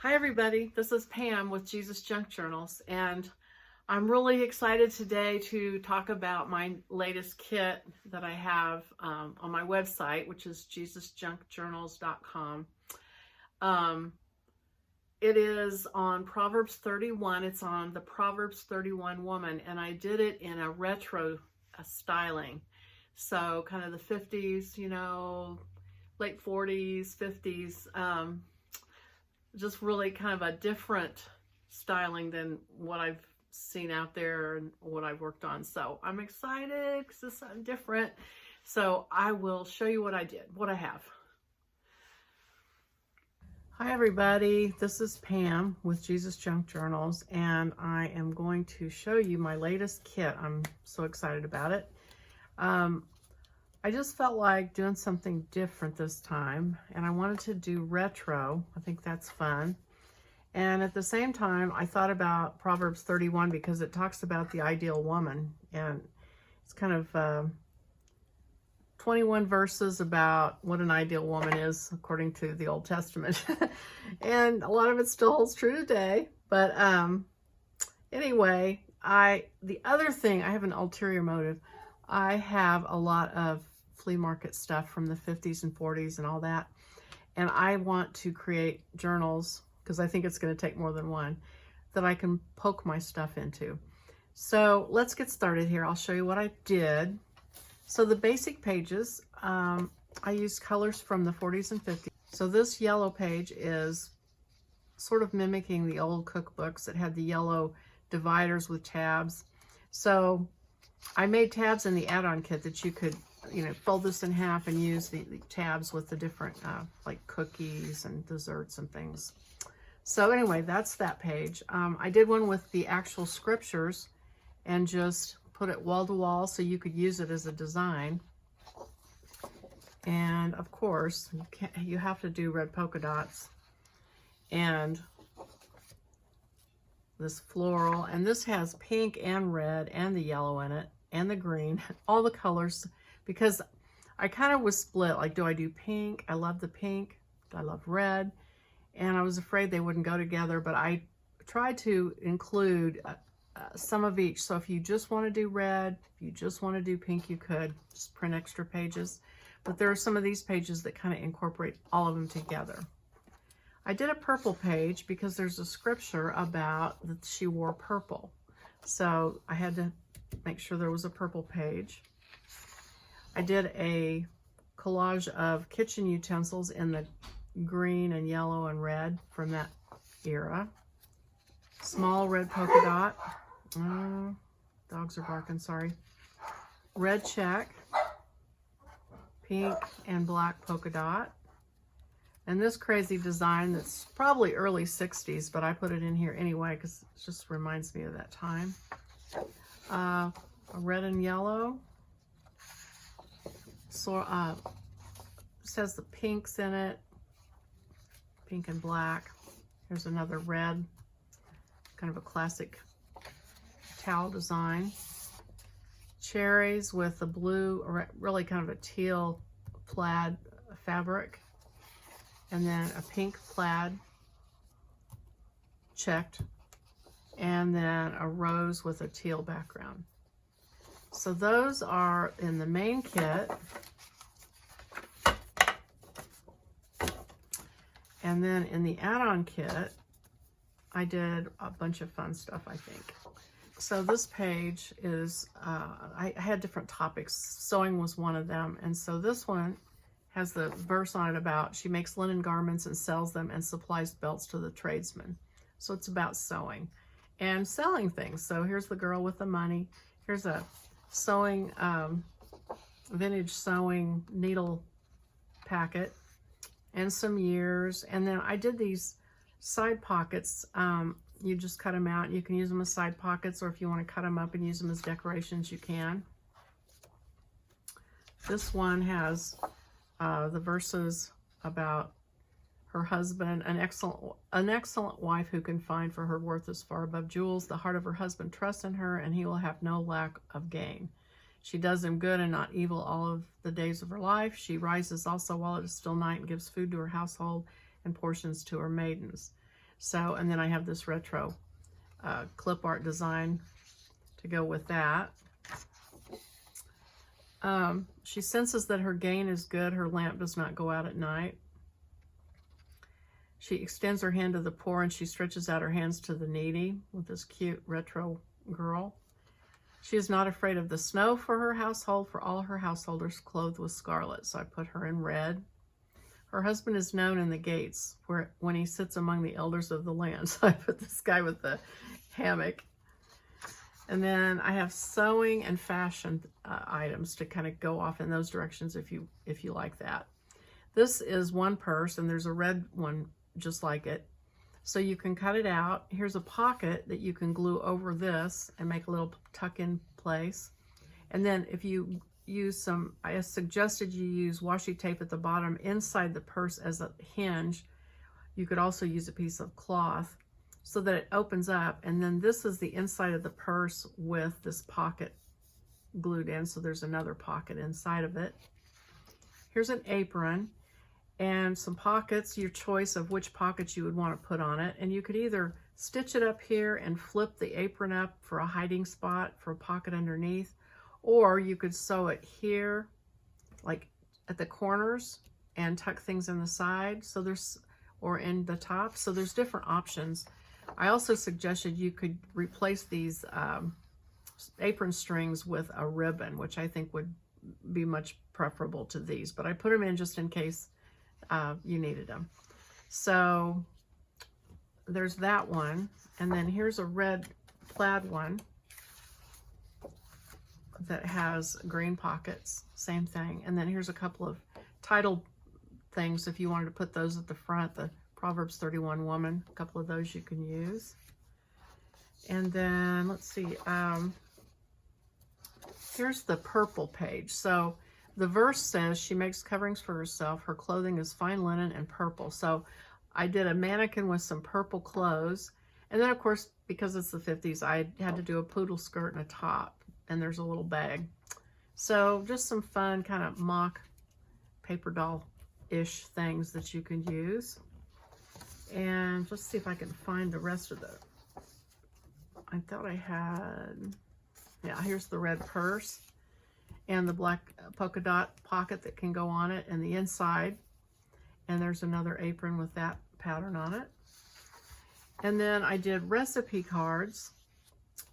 Hi everybody, this is Pam with Jesus Junk Journals, and I'm really excited today to talk about my latest kit that I have on my website, which is jesusjunkjournals.com. It is on Proverbs 31. It's on the Proverbs 31 woman, and I did it in a retro styling. So kind of the 50s, late 40s, 50s, just really kind of a different styling than what I've seen out there and what I've worked on. So I'm excited because it's something different. So I will show you what I did, what I have. Hi everybody, this is Pam with Jesus Junk Journals, and I am going to show you my latest kit. I'm so excited about it. I just felt like doing something different this time, and I wanted to do retro. I think that's fun. And at the same time, I thought about Proverbs 31 because it talks about the ideal woman, and it's kind of 21 verses about what an ideal woman is according to the Old Testament. And a lot of it still holds true today. But anyway, the other thing, I have an ulterior motive. I have a lot of flea market stuff from the 50s and 40s and all that. And I want to create journals, because I think it's going to take more than one, that I can poke my stuff into. So let's get started here. I'll show you what I did. So the basic pages, I used colors from the 40s and 50s. So this yellow page is sort of mimicking the old cookbooks that had the yellow dividers with tabs. So I made tabs in the add-on kit that you could, fold this in half and use the tabs with the different, like cookies and desserts and things. So anyway, that's that page. I did one with the actual scriptures and just put it wall to wall so you could use it as a design. And of course, you have to do red polka dots and this floral, and this has pink and red and the yellow in it and the green, all the colors, because I kind of was split, like, do I do pink? I love the pink. I love red. And I was afraid they wouldn't go together, but I tried to include some of each. So if you just want to do red, if you just want to do pink, you could just print extra pages. But there are some of these pages that kind of incorporate all of them together. I did a purple page because there's a scripture about that she wore purple. So I had to make sure there was a purple page. I did a collage of kitchen utensils in the green and yellow and red from that era. Small red polka dot. Dogs are barking, sorry. Red check. Pink and black polka dot. And this crazy design that's probably early 60s, but I put it in here anyway because it just reminds me of that time. A red and yellow. So says the pinks in it. Pink and black. Here's another red. Kind of a classic towel design. Cherries with a blue, or really kind of a teal plaid fabric. And then a pink plaid checked, and then a rose with a teal background. So those are in the main kit. And then in the add-on kit, I did a bunch of fun stuff, I think. So this page is, I had different topics. Sewing was one of them. And so this one has the verse on it about she makes linen garments and sells them and supplies belts to the tradesmen. So it's about sewing and selling things. So here's the girl with the money. Here's a sewing, vintage sewing needle packet and some years. And then I did these side pockets. You just cut them out. You can use them as side pockets, or if you want to cut them up and use them as decorations, you can. This one has the verses about her husband, an excellent wife who can find, for her worth is far above jewels. The heart of her husband trusts in her, and he will have no lack of gain. She does him good and not evil all of the days of her life. She rises also while it is still night and gives food to her household and portions to her maidens. So, and then I have this retro clip art design to go with that. She senses that her gain is good. Her lamp does not go out at night. She extends her hand to the poor, and she stretches out her hands to the needy with this cute retro girl. She is not afraid of the snow for her household, for all her householders clothed with scarlet. So I put her in red. Her husband is known in the gates when he sits among the elders of the land. So I put this guy with the hammock. And then I have sewing and fashion items to kind of go off in those directions if you like that. This is one purse, and there's a red one just like it. So you can cut it out. Here's a pocket that you can glue over this and make a little tuck-in place. And then if you use some, I suggested you use washi tape at the bottom inside the purse as a hinge. You could also use a piece of cloth so that it opens up. And then this is the inside of the purse with this pocket glued in. So there's another pocket inside of it. Here's an apron and some pockets, your choice of which pockets you would want to put on it. And you could either stitch it up here and flip the apron up for a hiding spot for a pocket underneath, or you could sew it here, like at the corners, and tuck things in the side. So there's, or in the top. So there's different options. I also suggested you could replace these apron strings with a ribbon, which I think would be much preferable to these, but I put them in just in case you needed them. So there's that one. And then here's a red plaid one that has green pockets, same thing. And then here's a couple of title things if you wanted to put those at the front, the Proverbs 31 woman, a couple of those you can use. And then let's see, here's the purple page. So the verse says she makes coverings for herself. Her clothing is fine linen and purple. So I did a mannequin with some purple clothes. And then of course, because it's the 50s, I had to do a poodle skirt and a top. And there's a little bag. So just some fun kind of mock paper doll-ish things that you can use. And let's see if I can find the rest of the, I thought I had, yeah, here's the red purse and the black polka dot pocket that can go on it and the inside. And there's another apron with that pattern on it. And then I did recipe cards.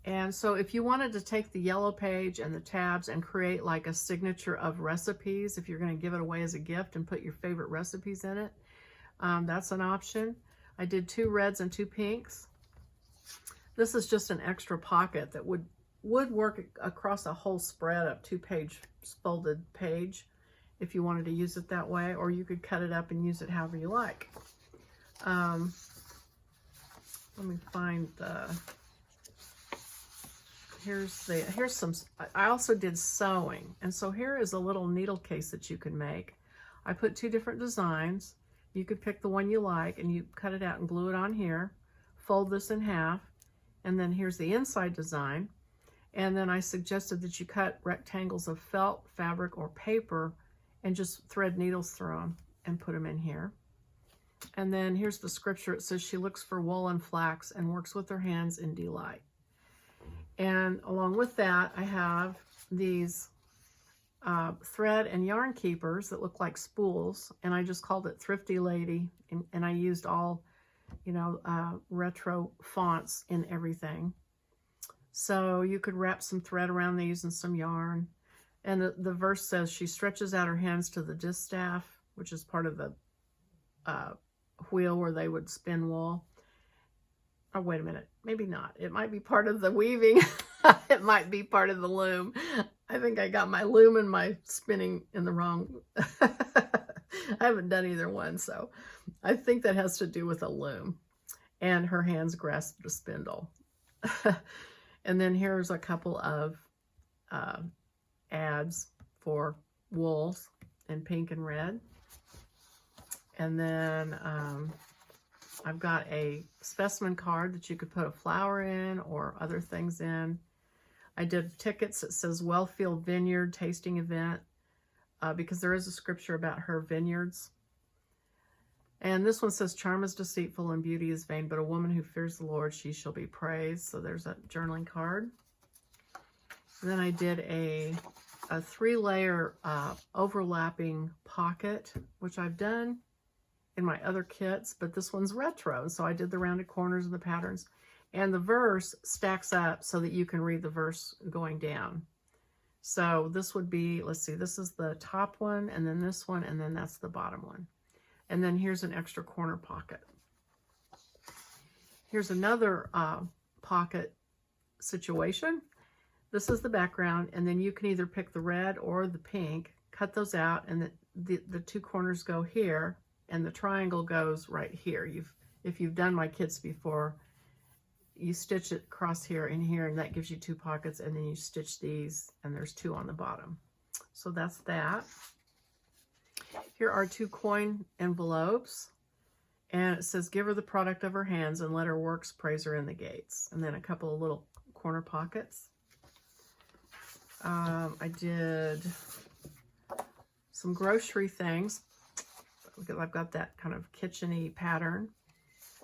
And so if you wanted to take the yellow page and the tabs and create like a signature of recipes, if you're going to give it away as a gift and put your favorite recipes in it, that's an option. I did 2 reds and 2 pinks. This is just an extra pocket that would work across a whole spread of 2-page folded page if you wanted to use it that way, or you could cut it up and use it however you like. Let me find the, here's some, I also did sewing. And so here is a little needle case that you can make. I put 2 different designs. You could pick the one you like and you cut it out and glue it on here, fold this in half, and then here's the inside design. And then I suggested that you cut rectangles of felt, fabric, or paper and just thread needles through them and put them in here. And then here's the scripture. It says, she looks for wool and flax and works with her hands in delight. And along with that, I have these thread and yarn keepers that look like spools. And I just called it Thrifty Lady. And I used all, you know, retro fonts in everything. So you could wrap some thread around these and some yarn. And the verse says, she stretches out her hands to the distaff, which is part of the wheel where they would spin wool. Oh, wait a minute. Maybe not. It might be part of the weaving. It might be part of the loom. I think I got my loom and my spinning in the wrong. I haven't done either one, so I think that has to do with a loom. And her hands grasp the spindle. And then here's a couple of ads for wools in pink and red. And then I've got a specimen card that you could put a flower in or other things in. I did tickets that says Wellfield Vineyard Tasting Event because there is a scripture about her vineyards. And this one says, charm is deceitful and beauty is vain, but a woman who fears the Lord, she shall be praised. So there's a journaling card. And then I did a 3-layer overlapping pocket, which I've done in my other kits, but this one's retro. So I did the rounded corners and the patterns. And the verse stacks up so that you can read the verse going down. So this would be, let's see, this is the top one, and then this one, and then that's the bottom one. And then here's an extra corner pocket. Here's another pocket situation. This is the background, and then you can either pick the red or the pink, cut those out, and the 2 corners go here, and the triangle goes right here. If you've done my kits before, you stitch it across here and here, and that gives you 2 pockets, and then you stitch these, and there's 2 on the bottom. So that's that. Here are 2 coin envelopes, and it says, give her the product of her hands and let her works praise her in the gates. And then a couple of little corner pockets. I did some grocery things because I've got that kind of kitchen-y pattern.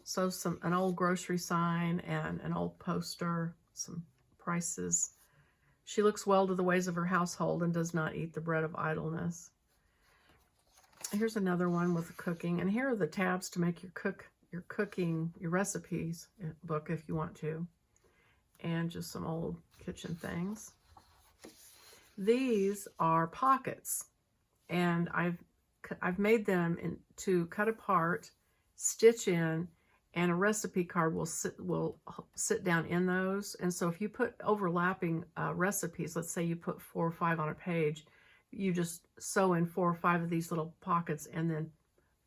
So an old grocery sign and an old poster, some prices. She looks well to the ways of her household and does not eat the bread of idleness. Here's another one with cooking, and here are the tabs to make your cooking, your recipes book if you want to, and just some old kitchen things. These are pockets, and I've made them to cut apart, stitch in, and a recipe card will sit down in those. And so if you put overlapping recipes, let's say you put 4 or 5 on a page, you just sew in 4 or 5 of these little pockets, and then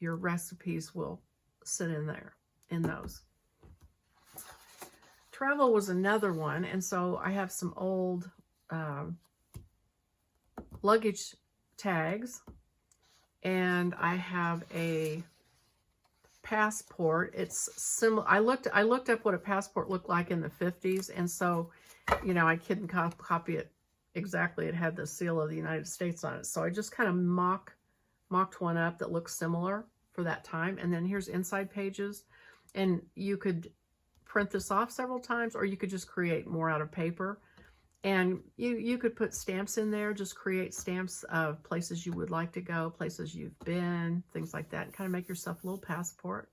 your recipes will sit in there, in those. Travel was another one, and so I have some old luggage tags, and I have a passport. It's similar. I looked up what a passport looked like in the 50s, and so, you know, I couldn't copy it exactly. It had the seal of the United States on it, so I just kind of mocked one up that looks similar for that time. And then here's inside pages, and you could print this off several times, or you could just create more out of paper. And you could put stamps in there, just create stamps of places you would like to go, places you've been, things like that, and kind of make yourself a little passport.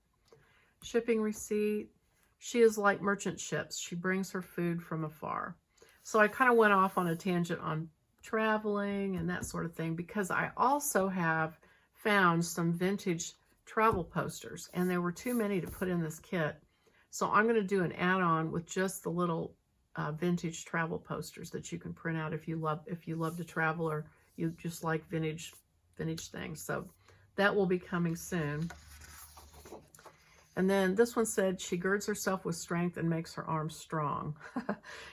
Shipping receipt. She is like merchant ships. She brings her food from afar. So I kind of went off on a tangent on traveling and that sort of thing, because I also have found some vintage travel posters, and there were too many to put in this kit. So I'm going to do an add-on with just the little vintage travel posters that you can print out if you love to travel, or you just like vintage things. So that will be coming soon. And then this one said, she girds herself with strength and makes her arms strong.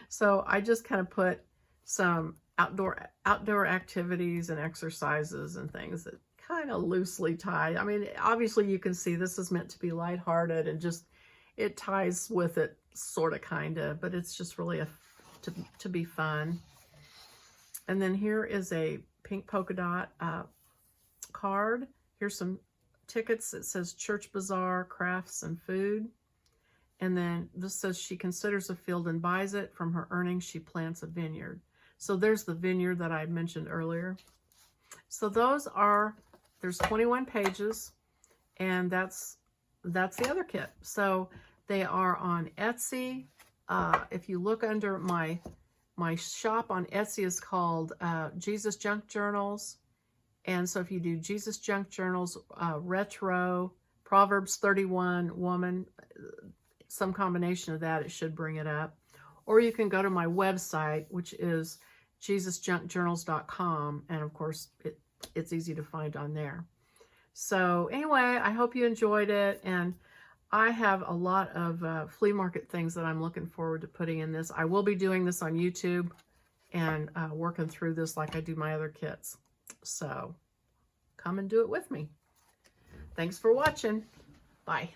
So I just kind of put some outdoor activities and exercises and things that kind of loosely tie. I mean, obviously you can see this is meant to be lighthearted, and just it ties with it sort of, kind of, but it's just really to be fun. And then here is a pink polka dot card. Here's some tickets. It says church bazaar, crafts, and food. And then this says she considers a field and buys it. From her earnings, she plants a vineyard. So there's the vineyard that I mentioned earlier. So there's 21 pages, and that's the other kit. So they are on Etsy. If you look under my shop on Etsy is called Jesus Junk Journals. And so if you do Jesus Junk Journals, retro, Proverbs 31, woman, some combination of that, it should bring it up. Or you can go to my website, which is JesusJunkJournals.com. And of course, it's easy to find on there. So anyway, I hope you enjoyed it. And I have a lot of flea market things that I'm looking forward to putting in this. I will be doing this on YouTube and working through this like I do my other kits. So come and do it with me. Thanks for watching. Bye.